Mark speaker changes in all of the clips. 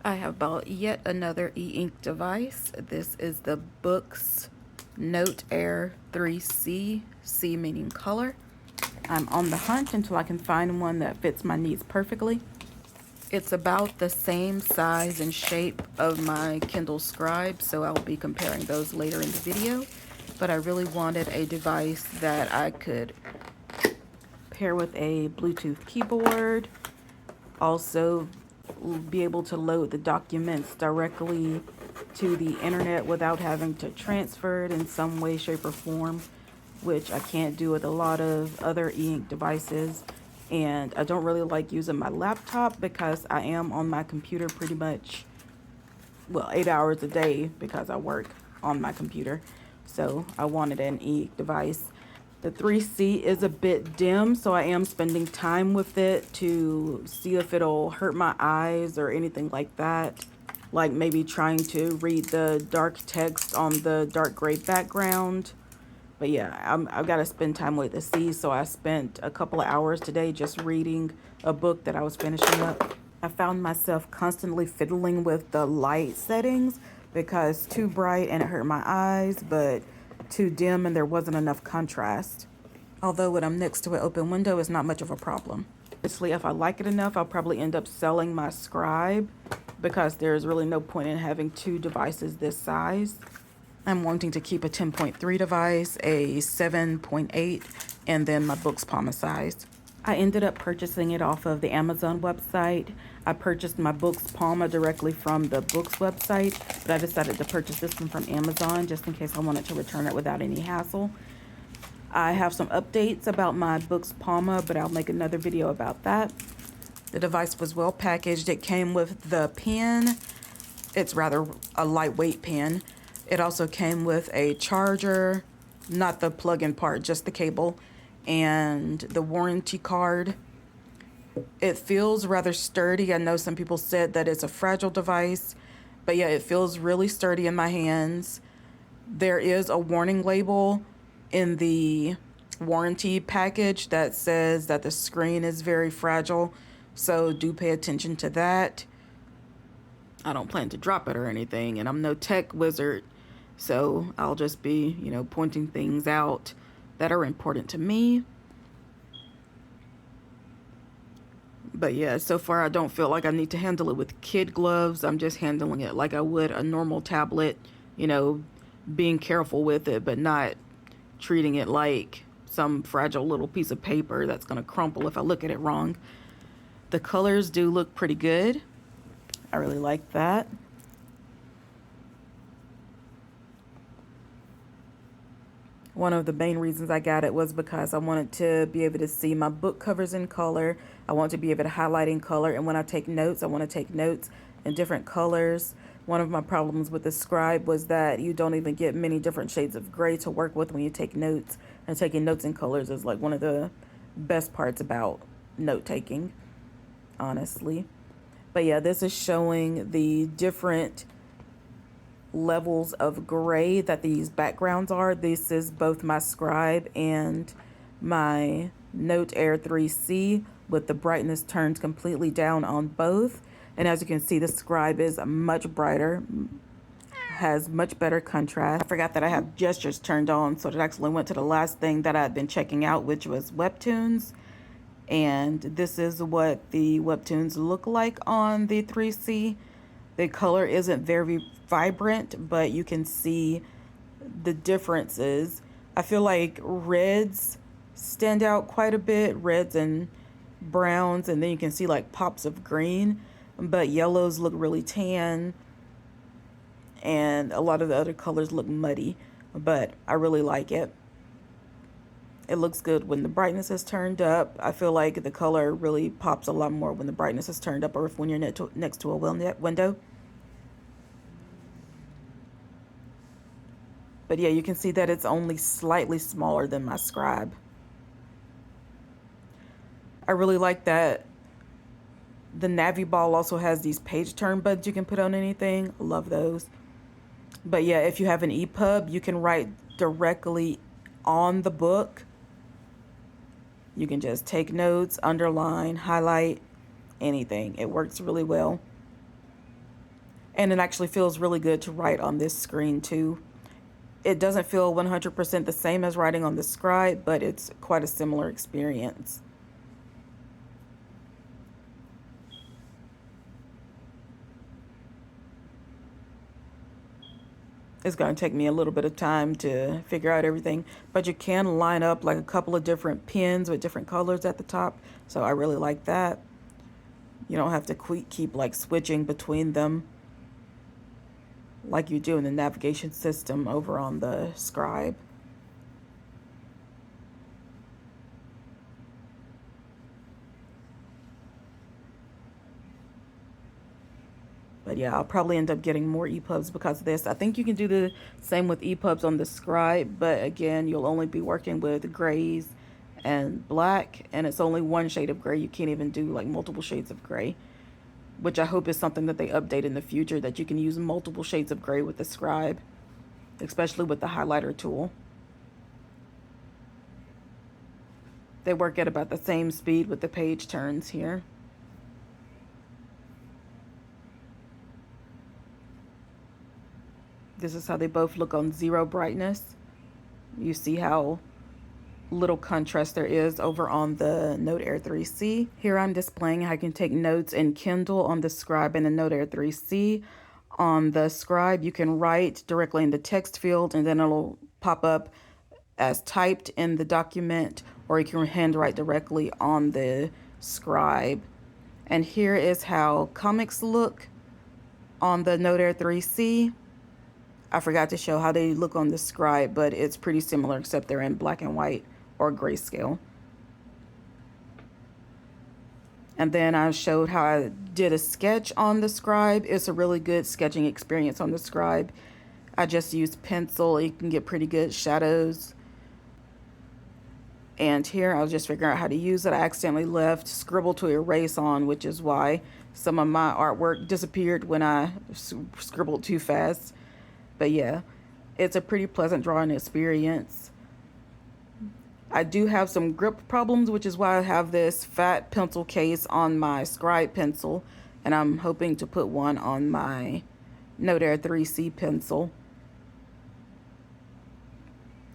Speaker 1: I have bought yet another e-ink device. This is the Boox Note Air 3C, C meaning color. I'm on the hunt until I can find one that fits my needs perfectly. It's about the same size and shape of my Kindle Scribe, so I'll be comparing those later in the video. But I really wanted a device that I could pair with a Bluetooth keyboard, also be able to load the documents directly to the internet without having to transfer it in some way, shape, or form, which I can't do with a lot of other e-ink devices. And I don't really like using my laptop because I am on my computer pretty much, well, 8 hours a day because I work on my computer. So I wanted an e-ink device. The 3C is a bit dim, so I am spending time with it to see if it'll hurt my eyes or anything like that. Like maybe trying to read the dark text on the dark gray background. But yeah, I've got to spend time with the C, so I spent a couple of hours today just reading a book that I was finishing up. I found myself constantly fiddling with the light settings because too bright and it hurt my eyes, but too dim and there wasn't enough contrast. Although when I'm next to an open window, it's not much of a problem. Obviously, if I like it enough, I'll probably end up selling my Scribe because there's really no point in having two devices this size. I'm wanting to keep a 10.3 device, a 7.8, and then my Boox Palma size. I ended up purchasing it off of the Amazon website. I purchased my Boox Palma directly from the Boox website, but I decided to purchase this one from Amazon just in case I wanted to return it without any hassle. I have some updates about my Boox Palma, but I'll make another video about that. The device was well packaged. It came with the pen. It's rather a lightweight pen. It also came with a charger, not the plug-in part, just the cable, and the warranty card. It feels rather sturdy. I know some people said that it's a fragile device, but yeah, it feels really sturdy in my hands. There is a warning label in the warranty package that says that the screen is very fragile, so do pay attention to that. I don't plan to drop it or anything, and I'm no tech wizard, so I'll just be, pointing things out that are important to me. But yeah, so far I don't feel like I need to handle it with kid gloves. I'm just handling it like I would a normal tablet, being careful with it, but not treating it like some fragile little piece of paper that's going to crumple if I look at it wrong. The colors do look pretty good. I really like that. One of the main reasons I got it was because I wanted to be able to see my book covers in color. I want to be able to highlight in color. And when I take notes, I want to take notes in different colors. One of my problems with the Scribe was that you don't even get many different shades of gray to work with when you take notes. And taking notes in colors is like one of the best parts about note taking, honestly. But yeah, this is showing the different levels of gray that these backgrounds are. This is both my Scribe and my Note Air 3C with the brightness turned completely down on both. And as you can see, the Scribe is much brighter, has much better contrast. I forgot that I have gestures turned on, so it actually went to the last thing that I'd been checking out, which was webtoons. And this is what the webtoons look like on the 3C. The color isn't very vibrant, but you can see the differences. I feel like reds stand out quite a bit, reds and browns, and then you can see like pops of green, but yellows look really tan, and a lot of the other colors look muddy, but I really like it. It looks good when the brightness is turned up. I feel like the color really pops a lot more when the brightness is turned up or if when you're next to a window. But yeah, you can see that it's only slightly smaller than my Scribe. I really like that the Navy Ball also has these page turn buttons you can put on anything. I love those. But yeah, if you have an EPUB, you can write directly on the book. You can just take notes, underline, highlight, anything. It works really well. And it actually feels really good to write on this screen too. It doesn't feel 100% the same as writing on the Scribe, but it's quite a similar experience. It's going to take me a little bit of time to figure out everything, but you can line up like a couple of different pens with different colors at the top, so I really like that. You don't have to keep like switching between them like you do in the navigation system over on the Scribe. But yeah, I'll probably end up getting more EPUBs because of this. I think you can do the same with EPUBs on the Scribe, but again, you'll only be working with grays and black, and it's only one shade of gray. You can't even do like multiple shades of gray, which I hope is something that they update in the future, that you can use multiple shades of gray with the Scribe, especially with the highlighter tool. They work at about the same speed with the page turns here. This is how they both look on 0 brightness. You see how little contrast there is over on the Note Air 3C. Here I'm displaying how I can take notes in Kindle on the Scribe and the Note Air 3C. On the Scribe, you can write directly in the text field and then it'll pop up as typed in the document, or you can handwrite directly on the Scribe. And here is how comics look on the Note Air 3C. I forgot to show how they look on the Scribe, but it's pretty similar except they're in black and white or grayscale. And then I showed how I did a sketch on the Scribe. It's a really good sketching experience on the Scribe. I just used pencil. You can get pretty good shadows. And here I was just figuring out how to use it. I accidentally left scribble to erase on, which is why some of my artwork disappeared when I scribbled too fast. But yeah, it's a pretty pleasant drawing experience. I do have some grip problems, which is why I have this fat pencil case on my Scribe pencil, and I'm hoping to put one on my Note Air 3C pencil,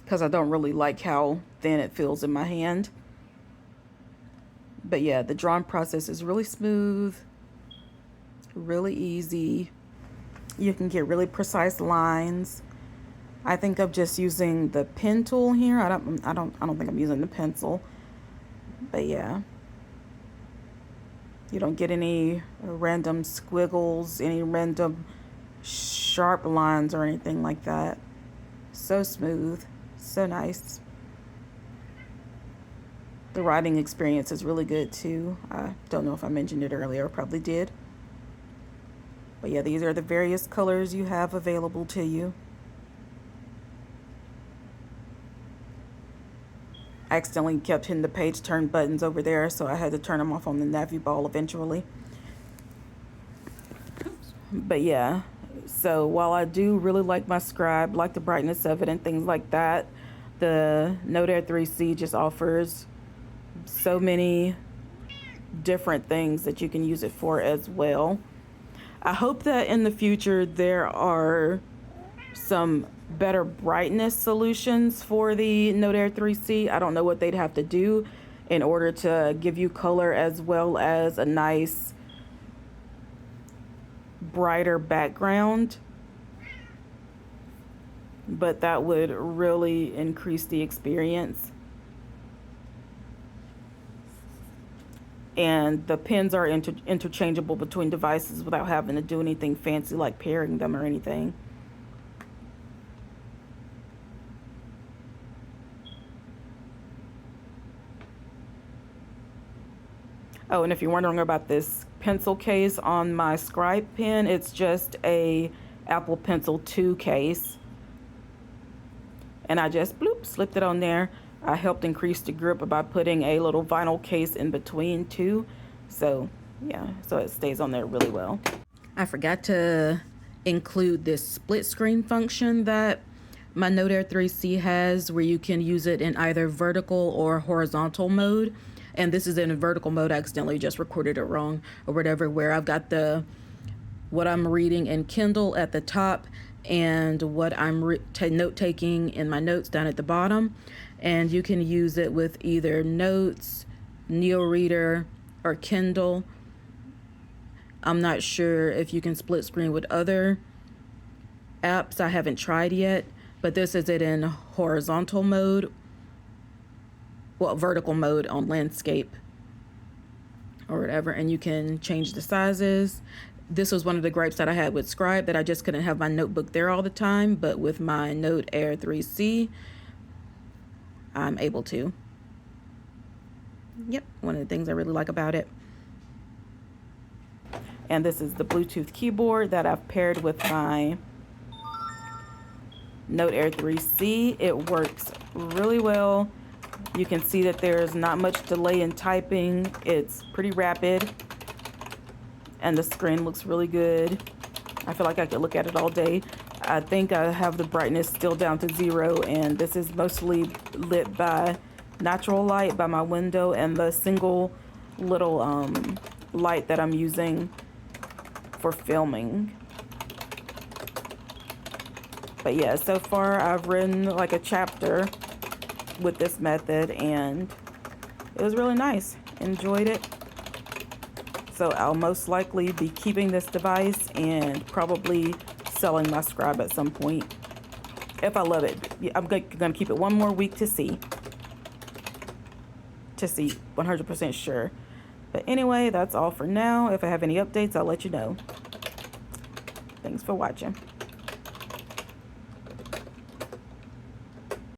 Speaker 1: because I don't really like how thin it feels in my hand. But yeah, the drawing process is really smooth, really easy. You can get really precise lines. I think I'm just using the pen tool here. I don't think I'm using the pencil. But yeah. You don't get any random squiggles, any random sharp lines or anything like that. So smooth, so nice. The writing experience is really good too. I don't know if I mentioned it earlier, I probably did. But yeah, these are the various colors you have available to you. I accidentally kept hitting the page turn buttons over there, so I had to turn them off on the Naviball eventually. But yeah, so while I do really like my Scribe, like the brightness of it and things like that, the Note Air 3C just offers so many different things that you can use it for as well. I hope that in the future there are some better brightness solutions for the Note Air 3C. I don't know what they'd have to do in order to give you color as well as a nice brighter background, but that would really increase the experience. And the pens are interchangeable between devices without having to do anything fancy like pairing them or anything. Oh, and if you're wondering about this pencil case on my Scribe pen, it's just a Apple Pencil 2 case. And I just slipped it on there. I helped increase the grip by putting a little vinyl case in between too. So yeah, so it stays on there really well. I forgot to include this split screen function that my Note Air 3C has, where you can use it in either vertical or horizontal mode. And this is in vertical mode. I accidentally just recorded it wrong or whatever, where I've got the what I'm reading in Kindle at the top and what I'm note taking in my notes down at the bottom. And you can use it with either Notes, Neo Reader, or Kindle. I'm not sure if you can split screen with other apps. I haven't tried yet, but this is it in horizontal mode. Well, vertical mode on landscape or whatever, and you can change the sizes. This was one of the gripes that I had with Scribe, that I just couldn't have my notebook there all the time, but with my Note Air 3C, I'm able to. Yep, one of the things I really like about it. And this is the Bluetooth keyboard that I've paired with my Note Air 3C. It works really well. You can see that there's not much delay in typing. It's pretty rapid. And the screen looks really good. I feel like I could look at it all day. I think I have the brightness still down to 0, and this is mostly lit by natural light by my window and the single little light that I'm using for filming. But yeah, so far I've written like a chapter with this method, and it was really nice. Enjoyed it. So I'll most likely be keeping this device and probably selling my Scribe at some point if I love it. I'm gonna keep it one more week to see 100% sure. But anyway, that's all for now. If I have any updates, I'll let you know. Thanks for watching.